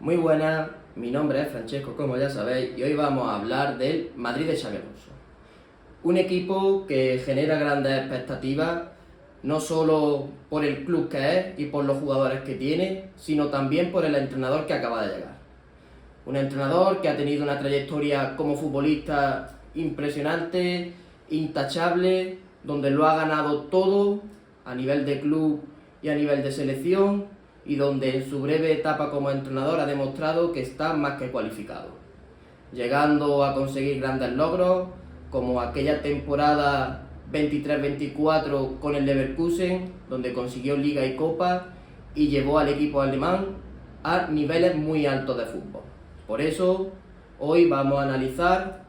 Muy buenas, mi nombre es Francesco, como ya sabéis, y hoy vamos a hablar del Madrid de Xabi Alonso. Un equipo que genera grandes expectativas, no solo por el club que es y por los jugadores que tiene, sino también por el entrenador que acaba de llegar. Un entrenador que ha tenido una trayectoria como futbolista impresionante, intachable, donde lo ha ganado todo a nivel de club y a nivel de selección, y donde en su breve etapa como entrenador ha demostrado que está más que cualificado, llegando a conseguir grandes logros como aquella temporada 23-24 con el Leverkusen, donde consiguió Liga y Copa y llevó al equipo alemán a niveles muy altos de fútbol. Por eso, hoy vamos a analizar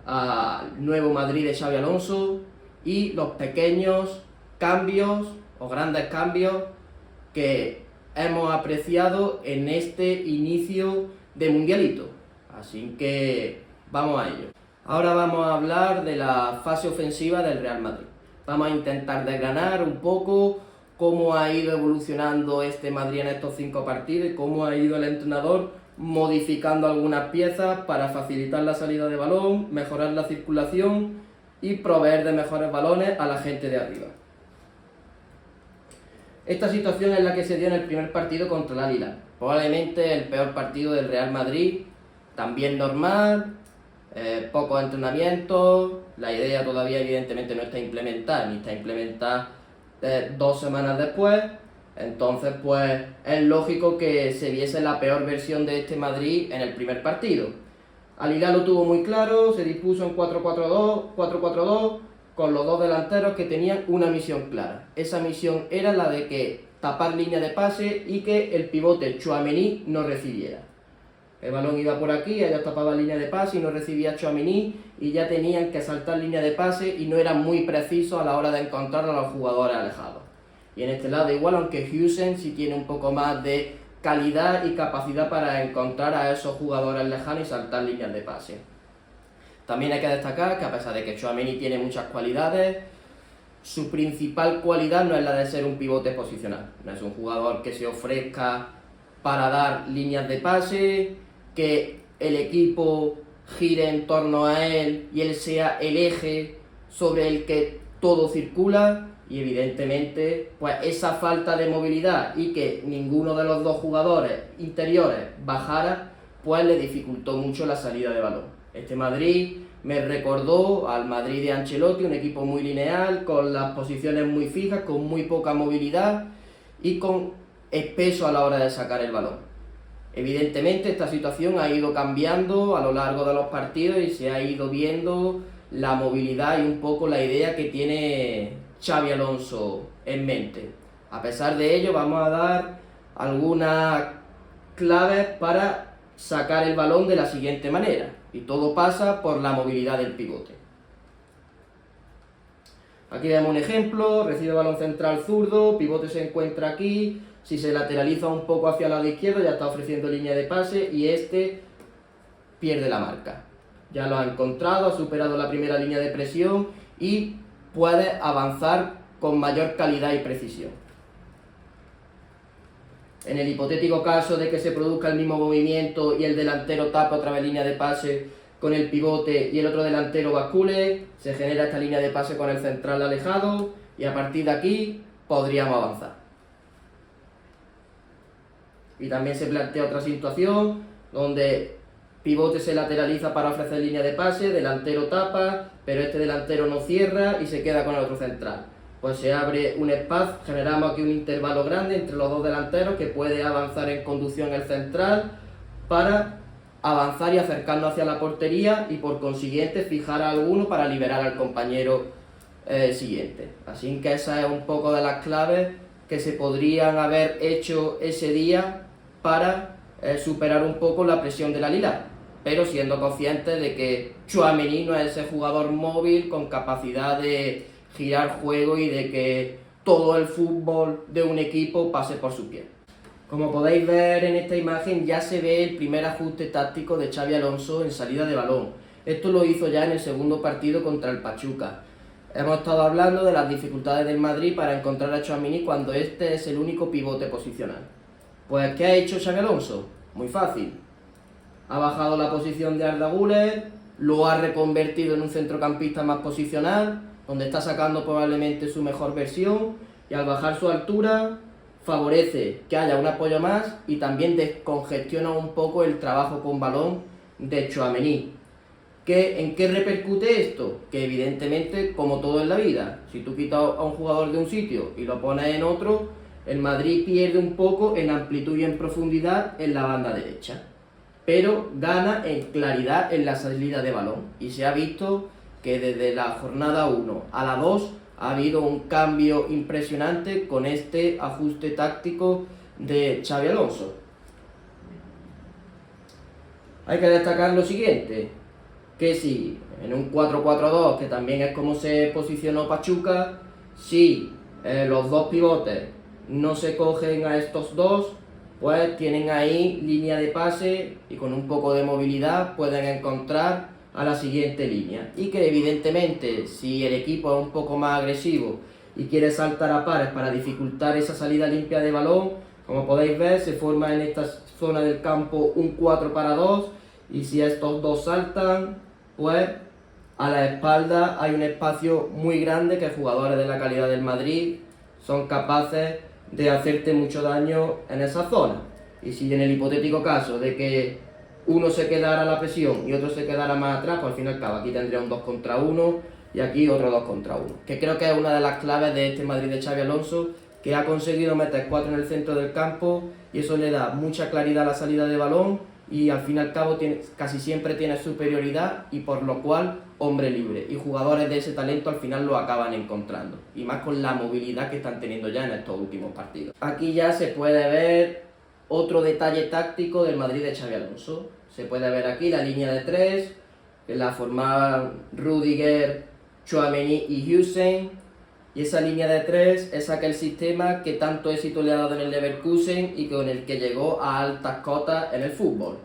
al nuevo Madrid de Xabi Alonso y los pequeños cambios o grandes cambios que hemos apreciado en este inicio de Mundialito. Así que vamos a ello. Ahora vamos a hablar de la fase ofensiva del Real Madrid. Vamos a intentar desgranar un poco cómo ha ido evolucionando este Madrid en estos 5 partidos y cómo ha ido el entrenador modificando algunas piezas para facilitar la salida de balón, mejorar la circulación y proveer de mejores balones a la gente de arriba. Esta situación es la que se dio en el primer partido contra el Al-Hilal. Probablemente el peor partido del Real Madrid, también normal, pocos entrenamientos, la idea todavía evidentemente no está implementada, ni está implementada 2 semanas después. Entonces pues es lógico que se viese la peor versión de este Madrid en el primer partido. Al-Hilal lo tuvo muy claro, se dispuso en 4-4-2, 4-4-2, con los dos delanteros que tenían una misión clara. Esa misión era la de que tapar línea de pase y que el pivote Tchouaméni no recibiera. El balón iba por aquí, ellos tapaban línea de pase y no recibía Tchouaméni, y ya tenían que saltar línea de pase y no eran muy precisos a la hora de encontrar a los jugadores alejados. Y en este lado igual, aunque Huijsen sí tiene un poco más de calidad y capacidad para encontrar a esos jugadores lejanos y saltar líneas de pase. También hay que destacar que a pesar de que Tchouaméni tiene muchas cualidades, su principal cualidad no es la de ser un pivote posicional. No es un jugador que se ofrezca para dar líneas de pase, que el equipo gire en torno a él y él sea el eje sobre el que todo circula. Y evidentemente, pues esa falta de movilidad y que ninguno de los dos jugadores interiores bajara, pues le dificultó mucho la salida de balón. Este Madrid me recordó al Madrid de Ancelotti, un equipo muy lineal, con las posiciones muy fijas, con muy poca movilidad y con espeso a la hora de sacar el balón. Evidentemente esta situación ha ido cambiando a lo largo de los partidos y se ha ido viendo la movilidad y un poco la idea que tiene Xabi Alonso en mente. A pesar de ello, vamos a dar algunas claves para sacar el balón de la siguiente manera, y todo pasa por la movilidad del pivote. Aquí vemos un ejemplo, recibe balón central zurdo, pivote se encuentra aquí, si se lateraliza un poco hacia el lado izquierdo ya está ofreciendo línea de pase y este pierde la marca. Ya lo ha encontrado, ha superado la primera línea de presión y puede avanzar con mayor calidad y precisión. En el hipotético caso de que se produzca el mismo movimiento y el delantero tapa otra vez línea de pase con el pivote y el otro delantero bascule, se genera esta línea de pase con el central alejado y a partir de aquí podríamos avanzar. Y también se plantea otra situación donde pivote se lateraliza para ofrecer línea de pase, delantero tapa, pero este delantero no cierra y se queda con el otro central. Pues se abre un espacio, generamos aquí un intervalo grande entre los dos delanteros que puede avanzar en conducción el central para avanzar y acercarnos hacia la portería y por consiguiente fijar a alguno para liberar al compañero siguiente. Así que esa es un poco de las claves que se podrían haber hecho ese día para superar un poco la presión de la Al-Hilal, pero siendo conscientes de que Tchouaméni no es ese jugador móvil con capacidad de girar juego y de que todo el fútbol de un equipo pase por su pie. Como podéis ver en esta imagen, ya se ve el primer ajuste táctico de Xabi Alonso en salida de balón. Esto lo hizo ya en el segundo partido contra el Pachuca. Hemos estado hablando de las dificultades del Madrid para encontrar a Tchouaméni cuando este es el único pivote posicional. Pues, ¿qué ha hecho Xabi Alonso? Muy fácil. Ha bajado la posición de Arda Güler, lo ha reconvertido en un centrocampista más posicional, donde está sacando probablemente su mejor versión, y al bajar su altura favorece que haya un apoyo más y también descongestiona un poco el trabajo con balón de Tchouaméni. ¿En qué repercute esto? Que evidentemente, como todo en la vida, si tú quitas a un jugador de un sitio y lo pones en otro, el Madrid pierde un poco en amplitud y en profundidad en la banda derecha, pero gana en claridad en la salida de balón. Y se ha visto que desde la jornada 1 a la 2 ha habido un cambio impresionante con este ajuste táctico de Xabi Alonso. Hay que destacar lo siguiente, que si en un 4-4-2, que también es como se posicionó Pachuca, si los dos pivotes no se cogen a estos dos, pues tienen ahí línea de pase y con un poco de movilidad pueden encontrar a la siguiente línea. Y que evidentemente, si el equipo es un poco más agresivo y quiere saltar a pares para dificultar esa salida limpia de balón, como podéis ver, se forma en esta zona del campo un 4 para 2, y si estos dos saltan, pues a la espalda hay un espacio muy grande que jugadores de la calidad del Madrid son capaces de hacerte mucho daño en esa zona. Y si en el hipotético caso de que uno se quedara a la presión y otro se quedara más atrás, pues al fin y al cabo aquí tendría un 2 contra 1 y aquí otro 2 contra 1. Que creo que es una de las claves de este Madrid de Xabi Alonso, que ha conseguido meter 4 en el centro del campo y eso le da mucha claridad a la salida de balón y al fin y al cabo casi siempre tiene superioridad y por lo cual hombre libre, y jugadores de ese talento al final lo acaban encontrando, y más con la movilidad que están teniendo ya en estos últimos partidos. Aquí ya se puede ver otro detalle táctico del Madrid de Xabi Alonso. Se puede ver aquí la línea de 3, que la formaban Rudiger, Tchouaméni y Hüseyin, y esa línea de 3 es aquel sistema que tanto éxito le ha dado en el Leverkusen y con el que llegó a altas cotas en el fútbol.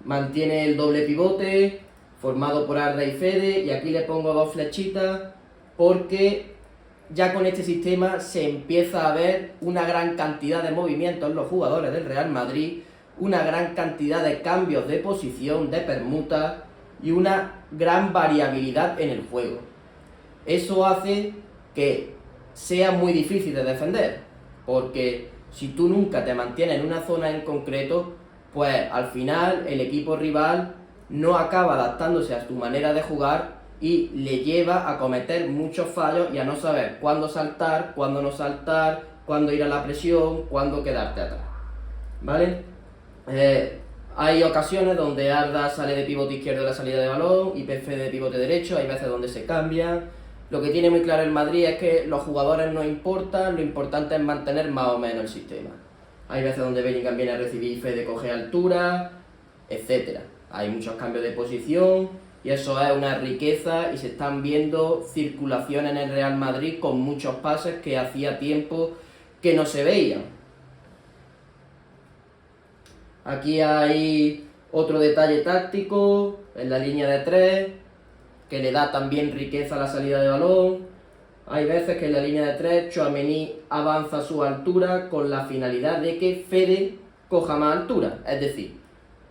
Mantiene el doble pivote formado por Arda y Fede, y aquí le pongo 2 flechitas porque ya con este sistema se empieza a ver una gran cantidad de movimientos en los jugadores del Real Madrid, una gran cantidad de cambios de posición, de permutas y una gran variabilidad en el juego. Eso hace que sea muy difícil de defender, porque si tú nunca te mantienes en una zona en concreto, pues al final el equipo rival no acaba adaptándose a tu manera de jugar y le lleva a cometer muchos fallos y a no saber cuándo saltar, cuándo no saltar, cuándo ir a la presión, cuándo quedarte atrás, ¿vale? Hay ocasiones donde Arda sale de pivote izquierdo en la salida de balón y Pepe de pivote derecho, hay veces donde se cambian. Lo que tiene muy claro el Madrid es que los jugadores no importan, lo importante es mantener más o menos el sistema. Hay veces donde Bellingham viene a recibir y Fede coge altura, etc. Hay muchos cambios de posición y eso es una riqueza, y se están viendo circulaciones en el Real Madrid con muchos pases que hacía tiempo que no se veían. Aquí hay otro detalle táctico en la línea de 3 que le da también riqueza a la salida de balón. Hay veces que en la línea de 3 Tchouaméni avanza a su altura con la finalidad de que Fede coja más altura, es decir,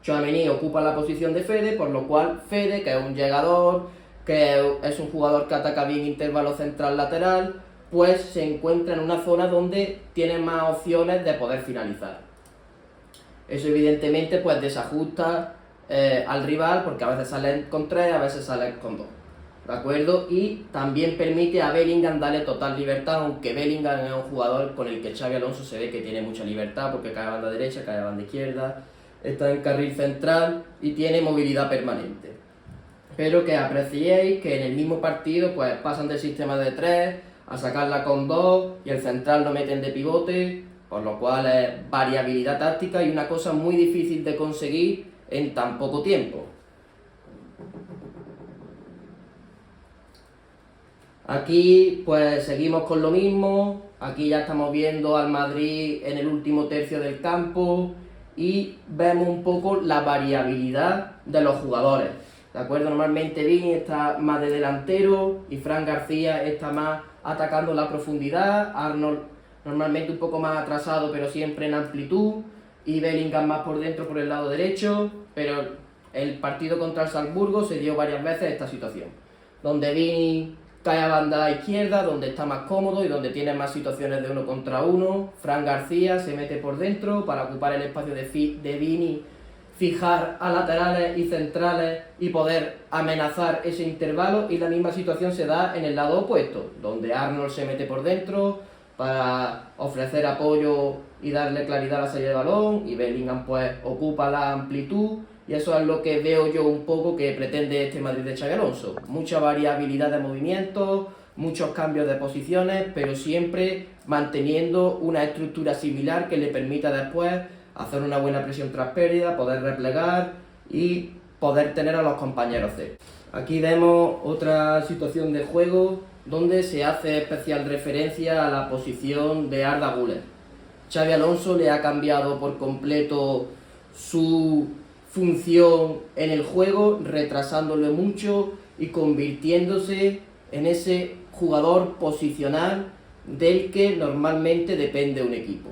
Tchouaméni ocupa la posición de Fede, por lo cual Fede, que es un llegador, que es un jugador que ataca bien intervalo central-lateral, pues se encuentra en una zona donde tiene más opciones de poder finalizar. Eso evidentemente pues desajusta al rival, porque a veces salen con 3, a veces salen con 2, ¿de acuerdo? Y también permite a Bellingham darle total libertad, aunque Bellingham es un jugador con el que Xabi Alonso se ve que tiene mucha libertad, porque cae a banda derecha, cae a banda izquierda, está en carril central y tiene movilidad permanente. Pero que apreciéis que en el mismo partido pues pasan del sistema de 3 a sacarla con 2 y el central lo meten de pivote, por lo cual es variabilidad táctica y una cosa muy difícil de conseguir en tan poco tiempo. Aquí pues seguimos con lo mismo, aquí ya estamos viendo al Madrid en el último tercio del campo y vemos un poco la variabilidad de los jugadores, ¿de acuerdo? Normalmente Vini está más de delantero y Fran García está más atacando la profundidad, Arnold normalmente un poco más atrasado pero siempre en amplitud, y Bellingham más por dentro por el lado derecho, pero el partido contra el Salzburgo se dio varias veces esta situación, donde Vini cae a banda izquierda, donde está más cómodo y donde tiene más situaciones de 1 contra 1. Fran García se mete por dentro para ocupar el espacio de Vini, fijar a laterales y centrales y poder amenazar ese intervalo, y la misma situación se da en el lado opuesto, donde Arnold se mete por dentro para ofrecer apoyo y darle claridad a la salida de balón, y Bellingham pues ocupa la amplitud, y eso es lo que veo yo un poco que pretende este Madrid de Xabi Alonso. Mucha variabilidad de movimientos, muchos cambios de posiciones, pero siempre manteniendo una estructura similar que le permita después hacer una buena presión tras pérdida, poder replegar y poder tener a los compañeros cerca. Aquí vemos otra situación de juego donde se hace especial referencia a la posición de Arda Güler. Xabi Alonso le ha cambiado por completo su función en el juego, retrasándolo mucho y convirtiéndose en ese jugador posicional del que normalmente depende un equipo,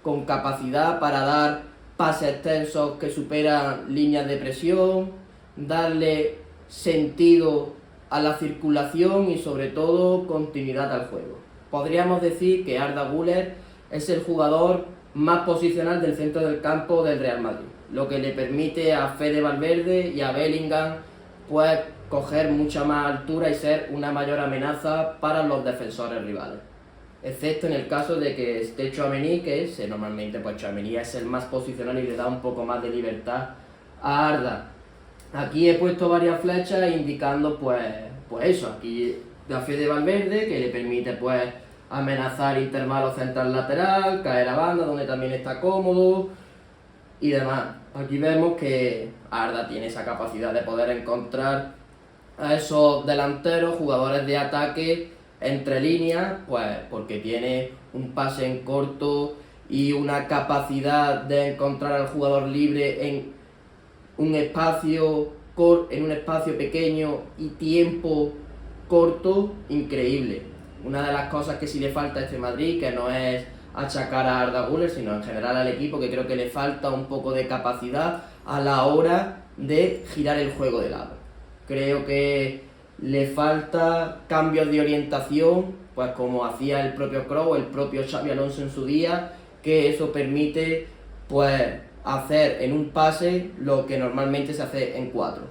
con capacidad para dar pases extensos que superan líneas de presión, darle sentido a la circulación y sobre todo continuidad al juego. Podríamos decir que Arda Güler es el jugador más posicional del centro del campo del Real Madrid, lo que le permite a Fede Valverde y a Bellingham pues coger mucha más altura y ser una mayor amenaza para los defensores rivales, excepto en el caso de que esté Tchouaméni, que normalmente pues Tchouaméni es el más posicional y le da un poco más de libertad a Arda. Aquí he puesto varias flechas indicando pues eso, aquí da Fede Valverde, que le permite pues amenazar intervalos central lateral, caer a banda donde también está cómodo y demás. Aquí vemos que Arda tiene esa capacidad de poder encontrar a esos delanteros, jugadores de ataque entre líneas, pues porque tiene un pase en corto y una capacidad de encontrar al jugador libre en un espacio pequeño y tiempo corto increíble. Una de las cosas que sí le falta a este Madrid, que no es achacar a Arda Güler, sino en general al equipo, que creo que le falta un poco de capacidad a la hora de girar el juego de lado. Creo que le falta cambios de orientación, pues como hacía el propio Kroos, el propio Xabi Alonso en su día, que eso permite pues hacer en un pase lo que normalmente se hace en 4.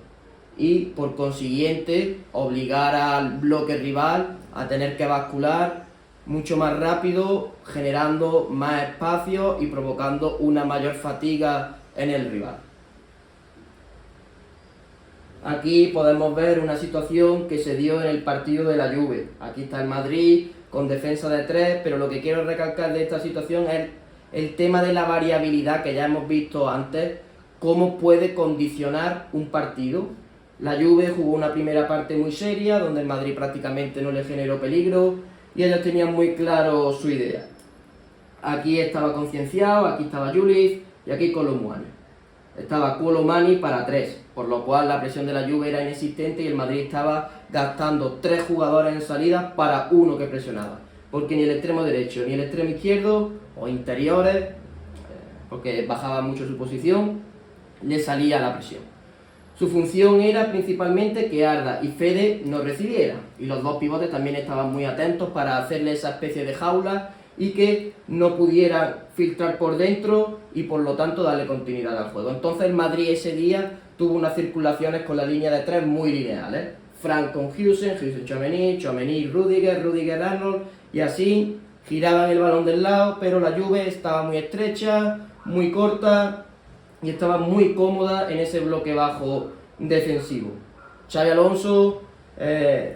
Y por consiguiente obligar al bloque rival a tener que bascular mucho más rápido, generando más espacio y provocando una mayor fatiga en el rival. Aquí podemos ver una situación que se dio en el partido de la Juve. Aquí está el Madrid con defensa de 3, pero lo que quiero recalcar de esta situación es el tema de la variabilidad que ya hemos visto antes, cómo puede condicionar un partido. La Juve jugó una primera parte muy seria, donde el Madrid prácticamente no le generó peligro y ellos tenían muy claro su idea. Aquí estaba Concienciao, aquí estaba Juli y aquí Kolo Muani. Estaba Kolo Muani para 3, por lo cual la presión de la Juve era inexistente y el Madrid estaba gastando 3 jugadores en salida para uno que presionaba, porque ni el extremo derecho ni el extremo izquierdo o interiores, porque bajaba mucho su posición, le salía la presión. Su función era principalmente que Arda y Fede no recibieran, y los dos pivotes también estaban muy atentos para hacerle esa especie de jaula y que no pudieran filtrar por dentro y por lo tanto darle continuidad al juego. Entonces el Madrid ese día tuvo unas circulaciones con la línea de 3 muy lineales. Frank con Huijsen, Tchouaméni, Tchouaméni Rudiger, Rudiger Arnold, y así giraban el balón del lado, pero la Juve estaba muy estrecha, muy corta y estaba muy cómoda en ese bloque bajo defensivo. Xabi Alonso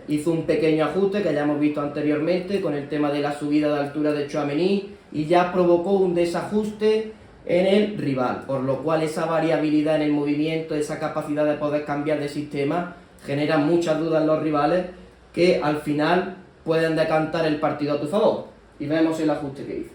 hizo un pequeño ajuste que ya hemos visto anteriormente con el tema de la subida de altura de Tchouaméni y ya provocó un desajuste en el rival, por lo cual esa variabilidad en el movimiento, esa capacidad de poder cambiar de sistema genera muchas dudas en los rivales que al final pueden decantar el partido a tu favor. Y vemos el ajuste que hizo.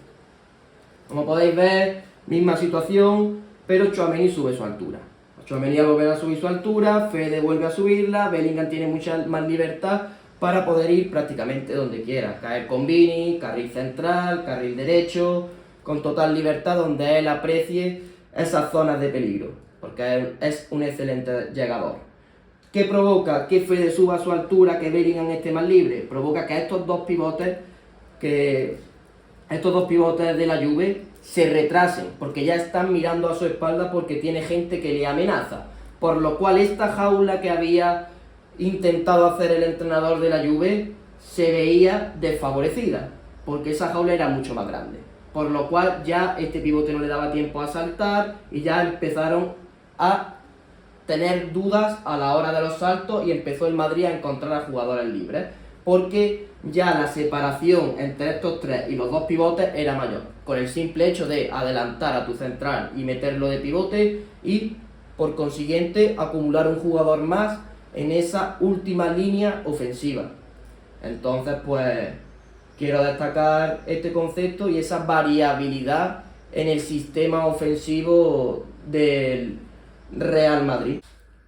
Como podéis ver, misma situación, pero Tchouaméni sube su altura. Tchouaméni al volver a subir su altura, Fede vuelve a subirla, Bellingham tiene mucha más libertad para poder ir prácticamente donde quiera. Caer con Vini, carril central, carril derecho, con total libertad donde él aprecie esas zonas de peligro, porque es un excelente llegador. ¿Qué provoca que Fede suba a su altura, que Bellingham esté más libre? Provoca que estos dos pivotes de la Juve se retrasen, porque ya están mirando a su espalda porque tiene gente que le amenaza. Por lo cual esta jaula que había intentado hacer el entrenador de la Juve se veía desfavorecida, porque esa jaula era mucho más grande. Por lo cual ya este pivote no le daba tiempo a saltar y ya empezaron a tener dudas a la hora de los saltos y empezó el Madrid a encontrar a jugadores libres, porque ya la separación entre estos tres y los dos pivotes era mayor, con el simple hecho de adelantar a tu central y meterlo de pivote y por consiguiente acumular un jugador más en esa última línea ofensiva. Entonces pues quiero destacar este concepto y esa variabilidad en el sistema ofensivo del Real Madrid.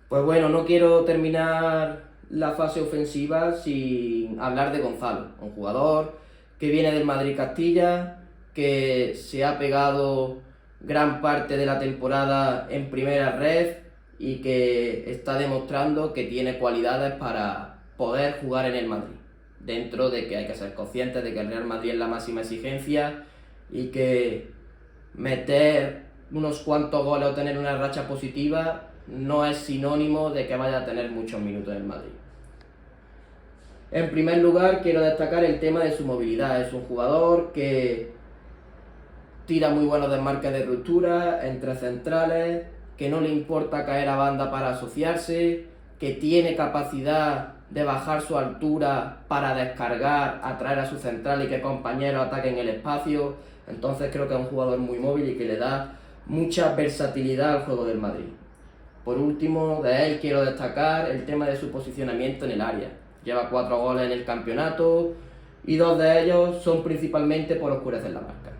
Pues bueno, no quiero terminar la fase ofensiva sin hablar de Gonzalo, un jugador que viene del Madrid Castilla, que se ha pegado gran parte de la temporada en primera red y que está demostrando que tiene cualidades para poder jugar en el Madrid, dentro de que hay que ser conscientes de que el Real Madrid es la máxima exigencia y que meter unos cuantos goles o tener una racha positiva no es sinónimo de que vaya a tener muchos minutos en el Madrid. En primer lugar, quiero destacar el tema de su movilidad. Es un jugador que tira muy buenos desmarques de ruptura entre centrales, que no le importa caer a banda para asociarse, que tiene capacidad de bajar su altura para descargar, atraer a su central y que compañeros ataquen el espacio. Entonces creo que es un jugador muy móvil y que le da mucha versatilidad al juego del Madrid. Por último, de él quiero destacar el tema de su posicionamiento en el área. Lleva 4 goles en el campeonato y 2 de ellos son principalmente por oscurecer la marca.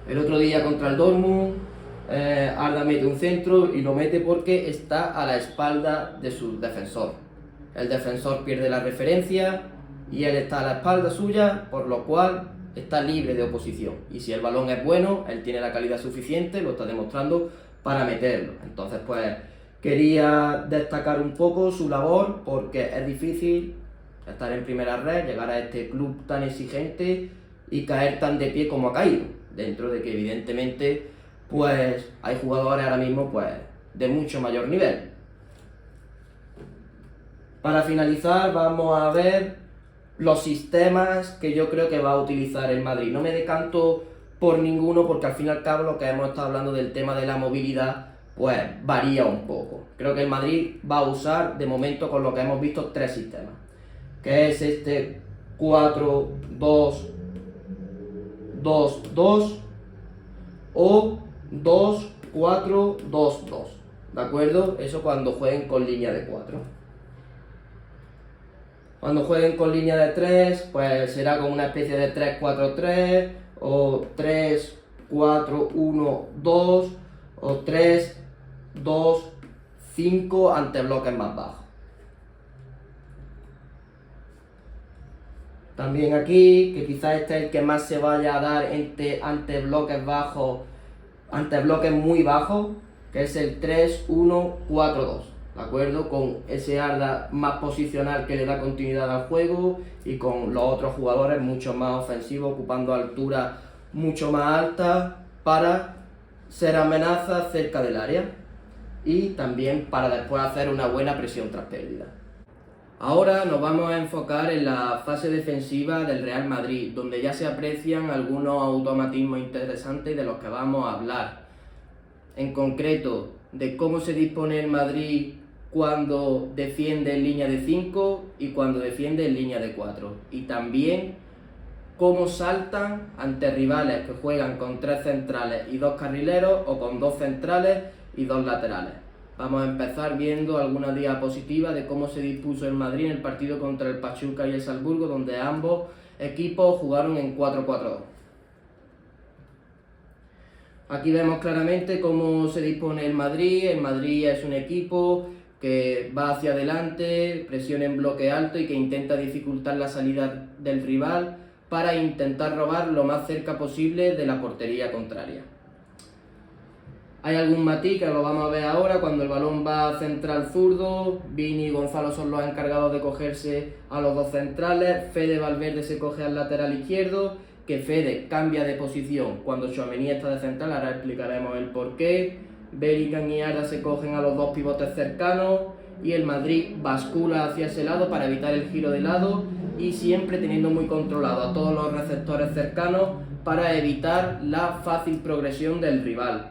El otro día contra el Dortmund, Arda mete un centro y lo mete porque está a la espalda de su defensor. El defensor pierde la referencia y él está a la espalda suya, por lo cual está libre de oposición. Y si el balón es bueno, él tiene la calidad suficiente, lo está demostrando, para meterlo. Entonces pues quería destacar un poco su labor, porque es difícil estar en primera red, llegar a este club tan exigente y caer tan de pie como ha caído, dentro de que evidentemente pues hay jugadores ahora mismo pues de mucho mayor nivel. Para finalizar vamos a ver los sistemas que yo creo que va a utilizar el Madrid. No me decanto por ninguno porque al fin y al cabo lo que hemos estado hablando del tema de la movilidad pues varía un poco. Creo que el Madrid va a usar de momento, con lo que hemos visto, 3 sistemas, que es este 4-2-2-2 o 2-4-2-2, ¿de acuerdo? Eso cuando jueguen con línea de 4. Cuando jueguen con línea de 3, pues será como una especie de 3-4-3 o 3-4-1-2 o 3-2-5 ante bloques más bajos. También aquí, que quizás este es el que más se vaya a dar ante bloques bajos, ante bloques muy bajos, que es el 3-1-4-2. ¿De acuerdo? Con ese Arda más posicional que le da continuidad al juego y con los otros jugadores mucho más ofensivos, ocupando alturas mucho más altas para ser amenazas cerca del área y también para después hacer una buena presión tras pérdida. Ahora nos vamos a enfocar en la fase defensiva del Real Madrid, donde ya se aprecian algunos automatismos interesantes de los que vamos a hablar. En concreto, de cómo se dispone el Madrid cuando defiende en línea de 5 y cuando defiende en línea de 4. Y también cómo saltan ante rivales que juegan con 3 centrales y 2 carrileros o con 2 centrales y 2 laterales. Vamos a empezar viendo alguna diapositiva de cómo se dispuso el Madrid en el partido contra el Pachuca y el Salzburgo, donde ambos equipos jugaron en 4-4-2. Aquí vemos claramente cómo se dispone el Madrid. El Madrid es un equipo que va hacia adelante, presiona en bloque alto y que intenta dificultar la salida del rival para intentar robar lo más cerca posible de la portería contraria. Hay algún matiz que lo vamos a ver ahora, cuando el balón va central zurdo, Vini y Gonzalo son los encargados de cogerse a los dos centrales, Fede Valverde se coge al lateral izquierdo, que Fede cambia de posición cuando Tchouaméni está de central, ahora explicaremos el porqué. Bellingham y Arda se cogen a los dos pivotes cercanos y el Madrid bascula hacia ese lado para evitar el giro de lado y siempre teniendo muy controlado a todos los receptores cercanos para evitar la fácil progresión del rival.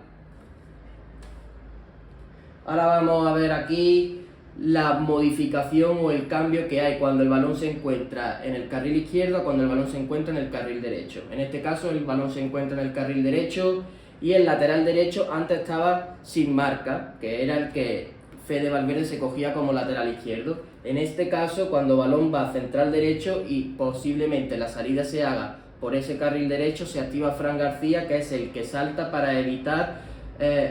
Ahora vamos a ver aquí la modificación o el cambio que hay cuando el balón se encuentra en el carril izquierdo a cuando el balón se encuentra en el carril derecho. En este caso el balón se encuentra en el carril derecho y el lateral derecho antes estaba sin marca, que era el que Fede Valverde se cogía como lateral izquierdo. En este caso, cuando el balón va central derecho y posiblemente la salida se haga por ese carril derecho, se activa Fran García, que es el que salta para evitar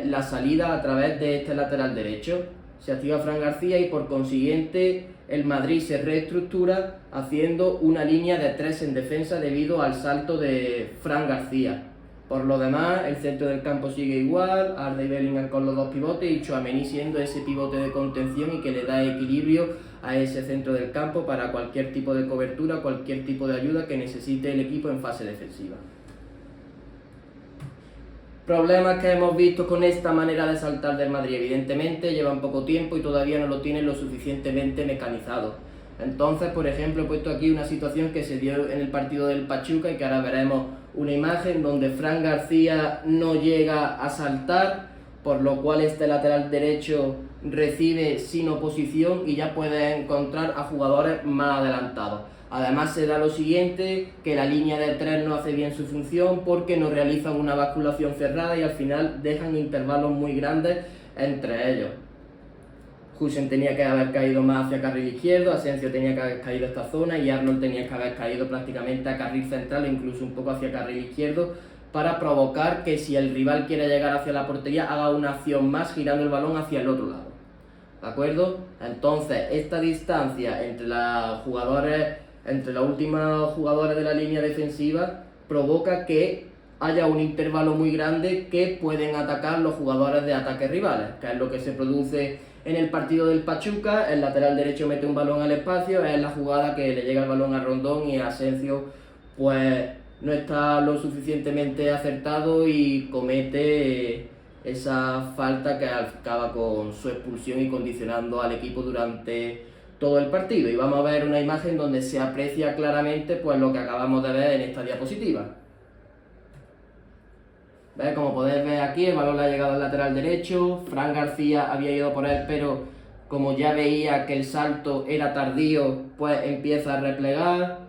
la salida a través de este lateral derecho. Se activa Fran García y por consiguiente el Madrid se reestructura haciendo una línea de 3 en defensa debido al salto de Fran García. Por lo demás, el centro del campo sigue igual, Arda y Bellingham con los dos pivotes y Tchouaméni siendo ese pivote de contención y que le da equilibrio a ese centro del campo para cualquier tipo de cobertura, cualquier tipo de ayuda que necesite el equipo en fase defensiva. Problemas que hemos visto con esta manera de saltar del Madrid, evidentemente llevan poco tiempo y todavía no lo tienen lo suficientemente mecanizado. Entonces, por ejemplo, he puesto aquí una situación que se dio en el partido del Pachuca y que ahora veremos una imagen donde Fran García no llega a saltar, por lo cual este lateral derecho recibe sin oposición y ya puede encontrar a jugadores más adelantados. Además se da lo siguiente, que la línea de 3 no hace bien su función porque no realizan una basculación cerrada y al final dejan intervalos muy grandes entre ellos. Husen tenía que haber caído más hacia carril izquierdo, Asensio tenía que haber caído a esta zona y Arnold tenía que haber caído prácticamente a carril central e incluso un poco hacia carril izquierdo para provocar que si el rival quiere llegar hacia la portería haga una acción más girando el balón hacia el otro lado. ¿De acuerdo? Entonces, esta distancia entre los últimos jugadores de la línea defensiva provoca que haya un intervalo muy grande que pueden atacar los jugadores de ataque rivales, que es lo que se produce en el partido del Pachuca. El lateral derecho mete un balón al espacio, es la jugada que le llega el balón a Rondón y Asensio pues no está lo suficientemente acertado y comete esa falta que acaba con su expulsión y condicionando al equipo durante todo el partido. Y vamos a ver una imagen donde se aprecia claramente pues lo que acabamos de ver en esta diapositiva. ¿Ves? Como podéis ver aquí, el balón le ha llegado al lateral derecho, Fran García había ido por él, pero como ya veía que el salto era tardío, pues empieza a replegar.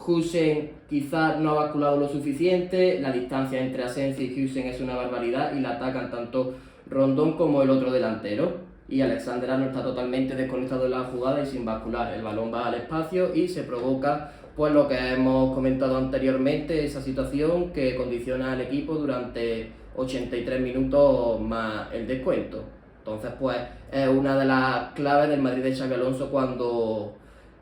Husen quizás no ha basculado lo suficiente, la distancia entre Asensio y Husen es una barbaridad y la atacan tanto Rondón como el otro delantero. Y Alexander Arnold está totalmente desconectado de la jugada y sin bascular. El balón va al espacio y se provoca pues lo que hemos comentado anteriormente, esa situación que condiciona al equipo durante 83 minutos más el descuento. Entonces pues es una de las claves del Madrid de Xabi Alonso cuando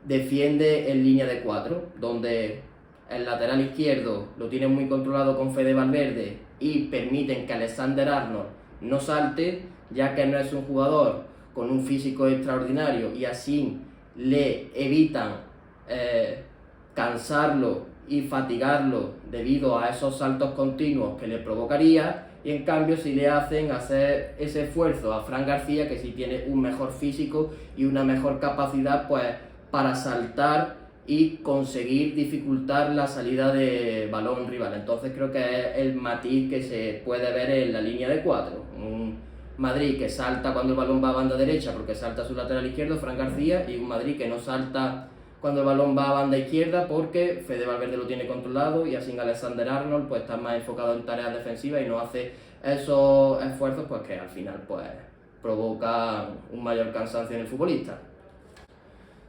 defiende en línea de 4, donde el lateral izquierdo lo tiene muy controlado con Fede Valverde y permiten que Alexander Arnold no salte, ya que no es un jugador con un físico extraordinario y así le evitan cansarlo y fatigarlo debido a esos saltos continuos que le provocaría, y en cambio si le hacen hacer ese esfuerzo a Fran García, que sí tiene un mejor físico y una mejor capacidad pues para saltar y conseguir dificultar la salida de balón rival. Entonces creo que es el matiz que se puede ver en la línea de 4. Un Madrid que salta cuando el balón va a banda derecha porque salta a su lateral izquierdo, Fran García, y un Madrid que no salta cuando el balón va a banda izquierda porque Fede Valverde lo tiene controlado y así Alexander Arnold pues está más enfocado en tareas defensivas y no hace esos esfuerzos pues que al final pues provoca un mayor cansancio en el futbolista.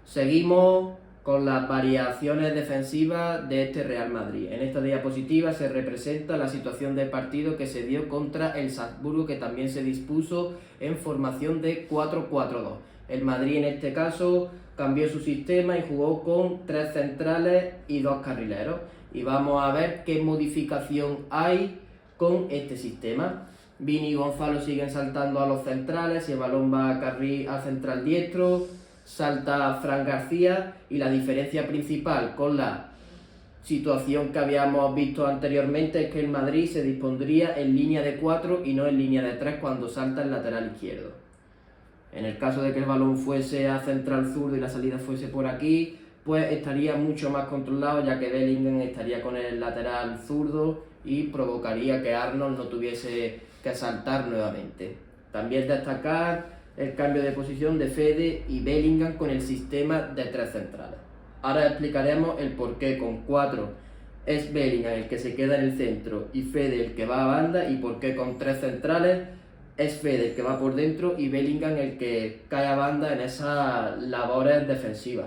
Seguimos con las variaciones defensivas de este Real Madrid. En esta diapositiva se representa la situación de partido que se dio contra el Salzburgo, que también se dispuso en formación de 4-4-2. El Madrid en este caso cambió su sistema y jugó con 3 centrales y 2 carrileros. y vamos a ver qué modificación hay con este sistema. Vini y Gonzalo siguen saltando a los centrales y el balón va a central diestro, salta Fran García, y la diferencia principal con la situación que habíamos visto anteriormente es que el Madrid se dispondría en línea de 4 y no en línea de 3 cuando salta el lateral izquierdo. En el caso de que el balón fuese a central zurdo y la salida fuese por aquí, pues estaría mucho más controlado, ya que Bellingham estaría con el lateral zurdo y provocaría que Arnold no tuviese que saltar nuevamente. También destacar el cambio de posición de Fede y Bellingham con el sistema de 3 centrales. Ahora explicaremos el por qué con 4 es Bellingham el que se queda en el centro y Fede el que va a banda, y por qué con 3 centrales es Fede el que va por dentro y Bellingham el que cae a banda en esas labores defensivas.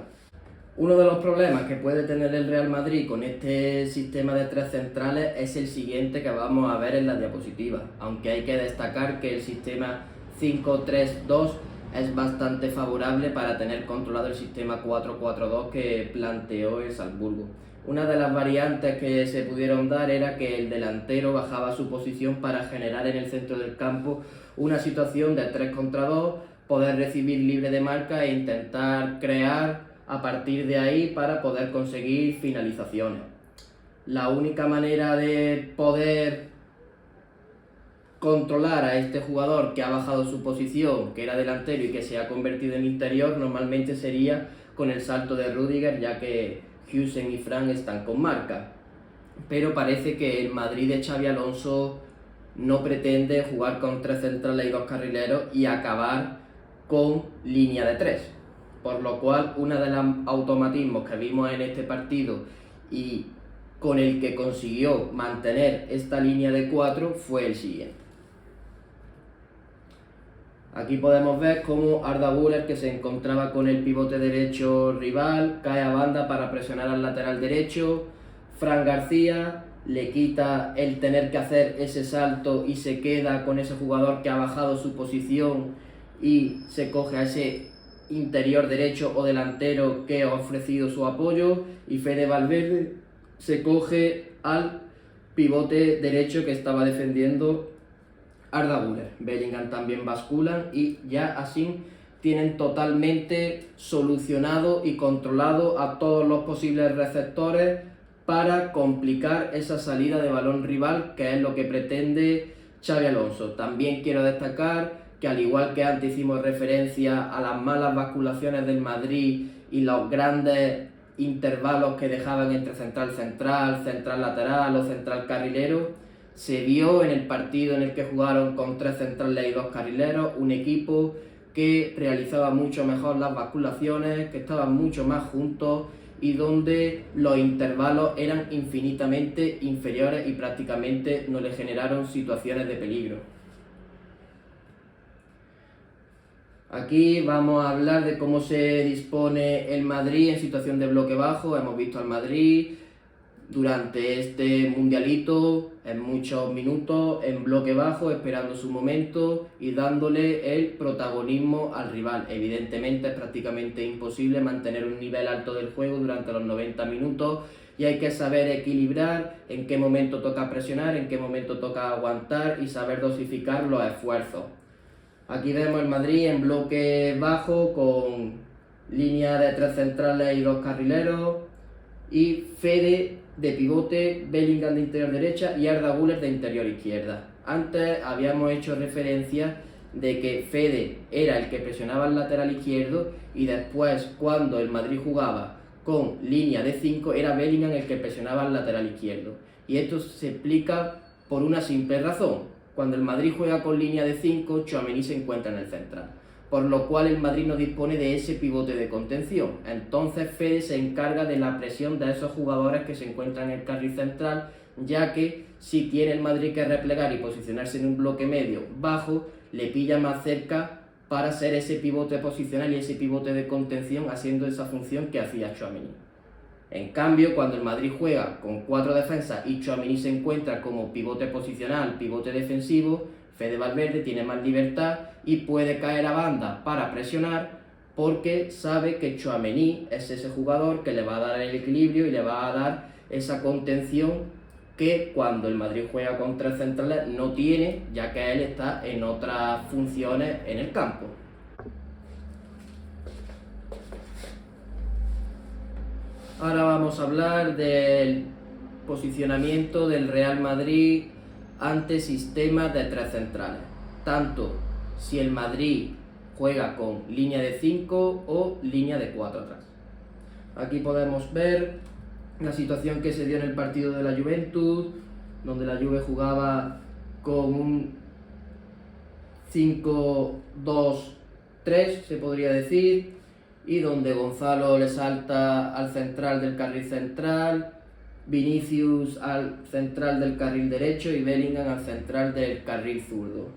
Uno de los problemas que puede tener el Real Madrid con este sistema de 3 centrales es el siguiente que vamos a ver en la diapositiva, aunque hay que destacar que el sistema 5-3-2 es bastante favorable para tener controlado el sistema 4-4-2 que planteó el Salzburgo. Una de las variantes que se pudieron dar era que el delantero bajaba su posición para generar en el centro del campo una situación de 3 contra 2, poder recibir libre de marca e intentar crear a partir de ahí para poder conseguir finalizaciones. La única manera de poder controlar a este jugador que ha bajado su posición, que era delantero y que se ha convertido en interior, normalmente sería con el salto de Rüdiger, ya que Huijsen y Fran están con marca. Pero parece que el Madrid de Xabi Alonso no pretende jugar con 3 centrales y 2 carrileros y acabar con línea de 3. Por lo cual, uno de los automatismos que vimos en este partido y con el que consiguió mantener esta línea de 4 fue el siguiente. Aquí podemos ver cómo Arda Güler, que se encontraba con el pivote derecho rival, cae a banda para presionar al lateral derecho. Fran García le quita el tener que hacer ese salto y se queda con ese jugador que ha bajado su posición y se coge a ese interior derecho o delantero que ha ofrecido su apoyo, y Fede Valverde se coge al pivote derecho que estaba defendiendo Arda Güler. Bellingham también basculan y ya así tienen totalmente solucionado y controlado a todos los posibles receptores para complicar esa salida de balón rival, que es lo que pretende Xabi Alonso. También quiero destacar que, al igual que antes hicimos referencia a las malas basculaciones del Madrid y los grandes intervalos que dejaban entre central-central, central-lateral o central-carrilero, se vio en el partido en el que jugaron con 3 centrales y 2 carrileros, un equipo que realizaba mucho mejor las basculaciones, que estaban mucho más juntos y donde los intervalos eran infinitamente inferiores y prácticamente no le generaron situaciones de peligro. Aquí vamos a hablar de cómo se dispone el Madrid en situación de bloque bajo. Hemos visto al Madrid durante este mundialito en muchos minutos en bloque bajo, esperando su momento y dándole el protagonismo al rival. Evidentemente es prácticamente imposible mantener un nivel alto del juego durante los 90 minutos y hay que saber equilibrar en qué momento toca presionar, en qué momento toca aguantar y saber dosificar los esfuerzos. Aquí vemos el Madrid en bloque bajo con línea de 3 centrales y 2 carrileros y Fede de pivote, Bellingham de interior derecha y Arda Güler de interior izquierda. Antes habíamos hecho referencia de que Fede era el que presionaba el lateral izquierdo y después, cuando el Madrid jugaba con línea de 5, era Bellingham el que presionaba el lateral izquierdo. Y esto se explica por una simple razón. Cuando el Madrid juega con línea de 5, Tchouaméni se encuentra en el central, por lo cual el Madrid no dispone de ese pivote de contención. Entonces Fede se encarga de la presión de esos jugadores que se encuentran en el carril central, ya que si tiene el Madrid que replegar y posicionarse en un bloque medio bajo, le pilla más cerca para ser ese pivote posicional y ese pivote de contención, haciendo esa función que hacía Tchouaméni. En cambio, cuando el Madrid juega con 4 defensas y Tchouaméni se encuentra como pivote posicional, pivote defensivo, Fede Valverde tiene más libertad y puede caer a banda para presionar, porque sabe que Tchouaméni es ese jugador que le va a dar el equilibrio y le va a dar esa contención que cuando el Madrid juega con tres centrales no tiene, ya que él está en otras funciones en el campo. Ahora vamos a hablar del posicionamiento del Real Madrid ante sistemas de tres centrales, tanto si el Madrid juega con línea de 5 o línea de 4 atrás. Aquí podemos ver la situación que se dio en el partido de la Juventus, donde la Juve jugaba con un 5-2-3, se podría decir, y donde Gonzalo le salta al central del carril central, Vinicius al central del carril derecho y Bellingham al central del carril zurdo.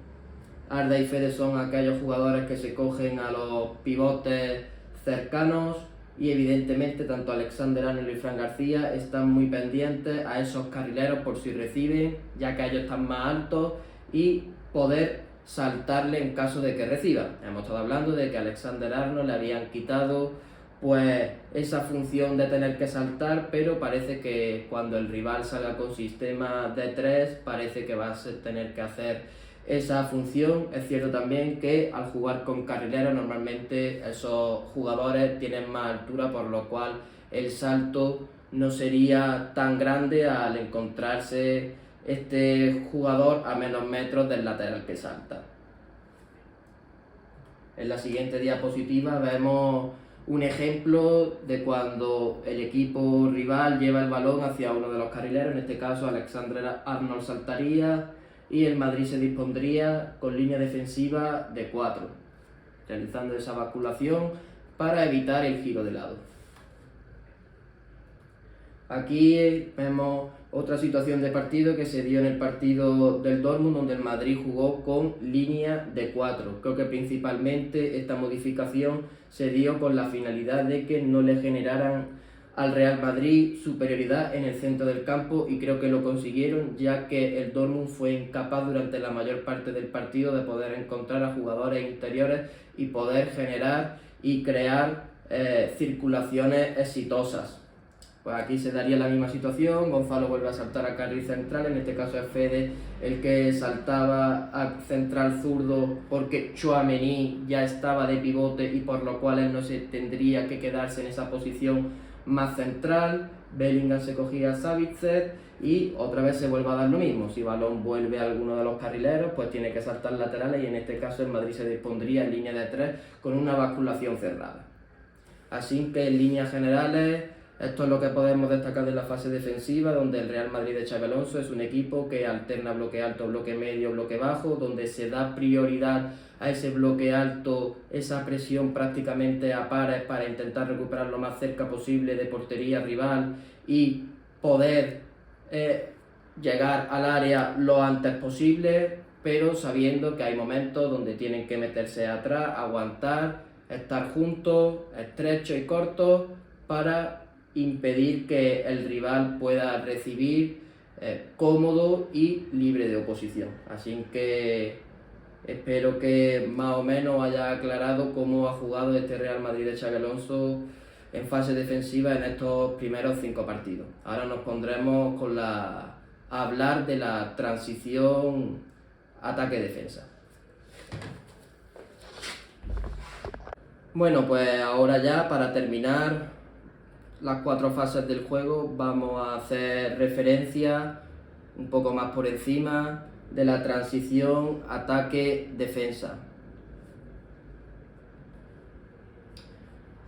Arda y Fede son aquellos jugadores que se cogen a los pivotes cercanos y evidentemente tanto Alexander-Arnold y Fran García están muy pendientes a esos carrileros por si reciben, ya que ellos están más altos, y poder saltarle en caso de que reciban. Hemos estado hablando de que a Alexander-Arnold le habían quitado pues esa función de tener que saltar, pero parece que cuando el rival salga con sistema de 3 parece que va a tener que hacer esa función. Es cierto también que al jugar con carrileros normalmente esos jugadores tienen más altura, por lo cual el salto no sería tan grande al encontrarse este jugador a menos metros del lateral que salta. En la siguiente diapositiva vemos un ejemplo de cuando el equipo rival lleva el balón hacia uno de los carrileros, en este caso Alexander-Arnold saltaría y el Madrid se dispondría con línea defensiva de 4, realizando esa basculación para evitar el giro de lado. Aquí vemos otra situación de partido que se dio en el partido del Dortmund, donde el Madrid jugó con línea de 4. Creo que principalmente esta modificación se dio con la finalidad de que no le generaran al Real Madrid superioridad en el centro del campo, y creo que lo consiguieron, ya que el Dortmund fue incapaz durante la mayor parte del partido de poder encontrar a jugadores interiores y poder generar y crear circulaciones exitosas. Pues aquí se daría la misma situación, Gonzalo vuelve a saltar a carril central, en este caso es Fede el que saltaba a central zurdo porque Tchouaméni ya estaba de pivote y por lo cual él no se tendría que quedarse en esa posición más central. Bellingham se cogía a Sabitzer y otra vez se vuelve a dar lo mismo, si balón vuelve a alguno de los carrileros pues tiene que saltar laterales, y en este caso el Madrid se dispondría en línea de 3 con una basculación cerrada. Así que en líneas generales esto es lo que podemos destacar de la fase defensiva, donde el Real Madrid de Xabi Alonso es un equipo que alterna bloque alto, bloque medio, bloque bajo, donde se da prioridad a ese bloque alto, esa presión prácticamente a pares para intentar recuperar lo más cerca posible de portería rival y poder llegar al área lo antes posible, pero sabiendo que hay momentos donde tienen que meterse atrás, aguantar, estar juntos, estrechos y cortos, para impedir que el rival pueda recibir cómodo y libre de oposición. Así que espero que más o menos haya aclarado cómo ha jugado este Real Madrid de Xabi Alonso en fase defensiva en estos primeros 5 partidos. Ahora nos pondremos a hablar de la transición ataque-defensa. Bueno, pues ahora ya para terminar las 4 fases del juego vamos a hacer referencia un poco más por encima de la transición ataque-defensa.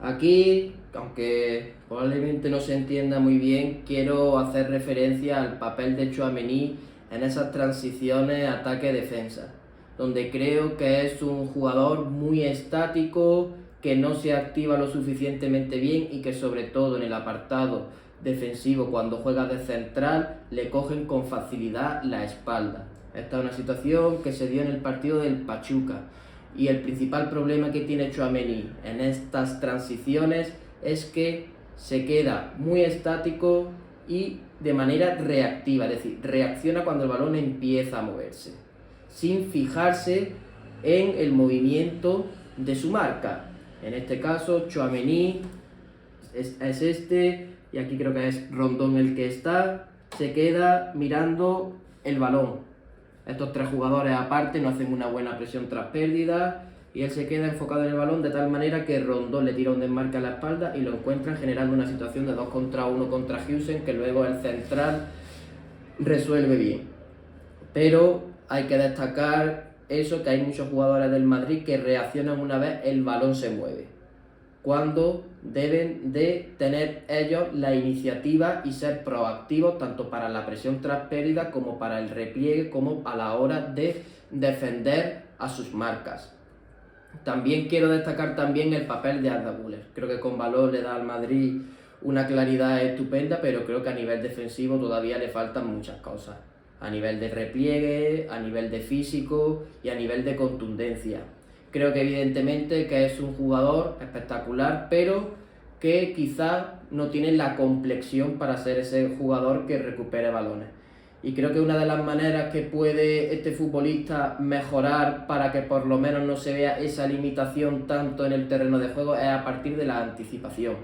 Aquí, aunque probablemente no se entienda muy bien, quiero hacer referencia al papel de Tchouaméni en esas transiciones ataque-defensa, donde creo que es un jugador muy estático, que no se activa lo suficientemente bien y que sobre todo en el apartado defensivo, cuando juega de central, le cogen con facilidad la espalda. Esta es una situación que se dio en el partido del Pachuca, y el principal problema que tiene Tchouaméni en estas transiciones es que se queda muy estático y de manera reactiva, es decir, reacciona cuando el balón empieza a moverse, sin fijarse en el movimiento de su marca. En este caso, Tchouaméni es este, y aquí creo que es Rondón el que está, se queda mirando el balón. Estos tres jugadores aparte no hacen una buena presión tras pérdida y él se queda enfocado en el balón de tal manera que Rondón le tira un desmarque a la espalda y lo encuentran generando una situación de 2 contra 1 contra Huijsen que luego el central resuelve bien. Pero hay que destacar eso, que hay muchos jugadores del Madrid que reaccionan una vez el balón se mueve, cuando deben de tener ellos la iniciativa y ser proactivos tanto para la presión tras pérdida como para el repliegue, como a la hora de defender a sus marcas. También quiero destacar también el papel de Arda Güler. Creo que con valor le da al Madrid una claridad estupenda, pero creo que a nivel defensivo todavía le faltan muchas cosas. A nivel de repliegue, a nivel de físico y a nivel de contundencia. Creo que evidentemente que es un jugador espectacular, pero que quizás no tiene la complexión para ser ese jugador que recupere balones. Y creo que una de las maneras que puede este futbolista mejorar para que por lo menos no se vea esa limitación tanto en el terreno de juego es a partir de la anticipación.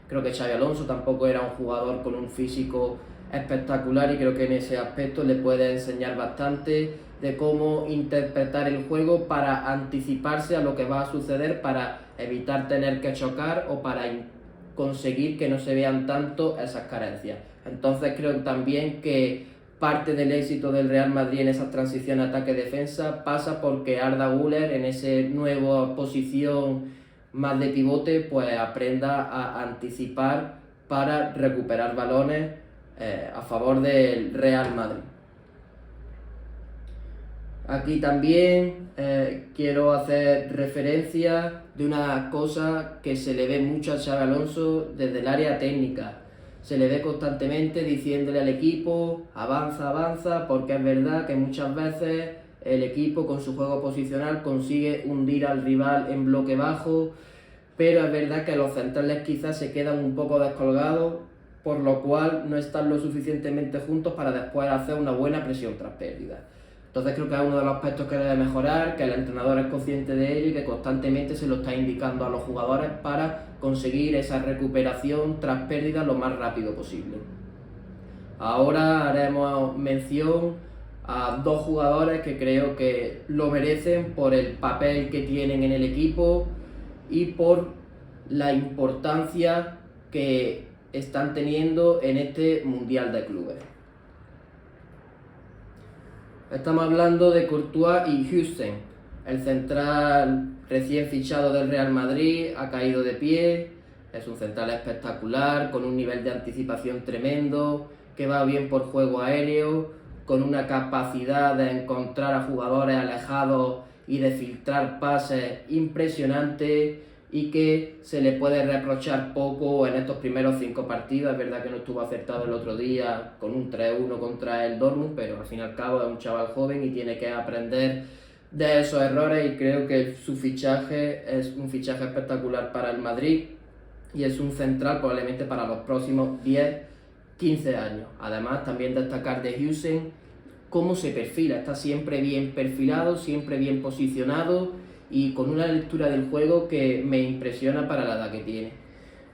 Creo que Xabi Alonso tampoco era un jugador con un físico espectacular y creo que en ese aspecto le puede enseñar bastante de cómo interpretar el juego para anticiparse a lo que va a suceder, para evitar tener que chocar o para conseguir que no se vean tanto esas carencias. Entonces creo también que parte del éxito del Real Madrid en esa transición ataque-defensa pasa porque Arda Güler en esa nueva posición más de pivote pues aprenda a anticipar para recuperar balones a favor del Real Madrid. Aquí también quiero hacer referencia de una cosa que se le ve mucho a Xabi Alonso desde el área técnica. Se le ve constantemente diciéndole al equipo, avanza, avanza, porque es verdad que muchas veces el equipo con su juego posicional consigue hundir al rival en bloque bajo, pero es verdad que los centrales quizás se quedan un poco descolgados, por lo cual no están lo suficientemente juntos para después hacer una buena presión tras pérdida. Entonces creo que es uno de los aspectos que debe mejorar, que el entrenador es consciente de ello y que constantemente se lo está indicando a los jugadores para conseguir esa recuperación tras pérdida lo más rápido posible. Ahora haremos mención a dos jugadores que creo que lo merecen por el papel que tienen en el equipo y por la importancia que están teniendo en este Mundial de Clubes. Estamos hablando de Courtois y Huijsen. El central recién fichado del Real Madrid ha caído de pie, es un central espectacular, con un nivel de anticipación tremendo, que va bien por juego aéreo, con una capacidad de encontrar a jugadores alejados y de filtrar pases impresionante y que se le puede reprochar poco en estos primeros 5 partidos. Es verdad que no estuvo acertado el otro día con un 3-1 contra el Dortmund, pero al fin y al cabo es un chaval joven y tiene que aprender de esos errores y creo que su fichaje es un fichaje espectacular para el Madrid y es un central probablemente para los próximos 10-15 años. Además también destacar de Huijsen cómo se perfila, está siempre bien perfilado, siempre bien posicionado y con una lectura del juego que me impresiona para la edad que tiene.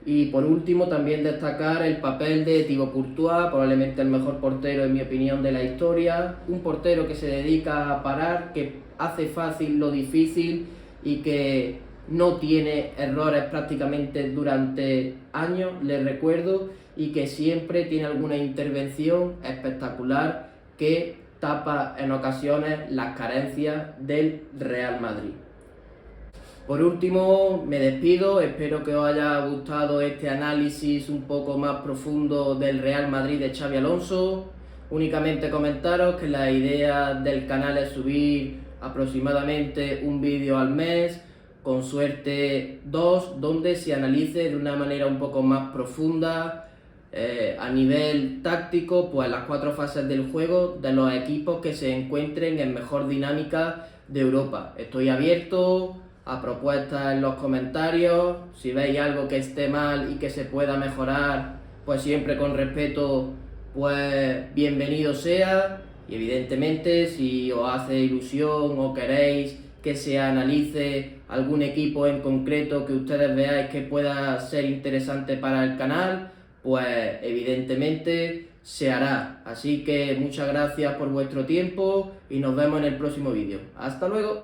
Y por último también destacar el papel de Thibaut Courtois, probablemente el mejor portero en mi opinión de la historia, un portero que se dedica a parar, que hace fácil lo difícil y que no tiene errores prácticamente durante años, les recuerdo, y que siempre tiene alguna intervención espectacular que tapa en ocasiones las carencias del Real Madrid. Por último, me despido, espero que os haya gustado este análisis un poco más profundo del Real Madrid de Xabi Alonso. Únicamente comentaros que la idea del canal es subir aproximadamente un vídeo al mes, con suerte 2, donde se analice de una manera un poco más profunda a nivel táctico, pues las 4 fases del juego de los equipos que se encuentren en mejor dinámica de Europa. Estoy abierto a propuestas en los comentarios, si veis algo que esté mal y que se pueda mejorar, pues siempre con respeto, pues bienvenido sea. Y evidentemente si os hace ilusión o queréis que se analice algún equipo en concreto que ustedes veáis que pueda ser interesante para el canal, pues evidentemente se hará. Así que muchas gracias por vuestro tiempo y nos vemos en el próximo vídeo. ¡Hasta luego!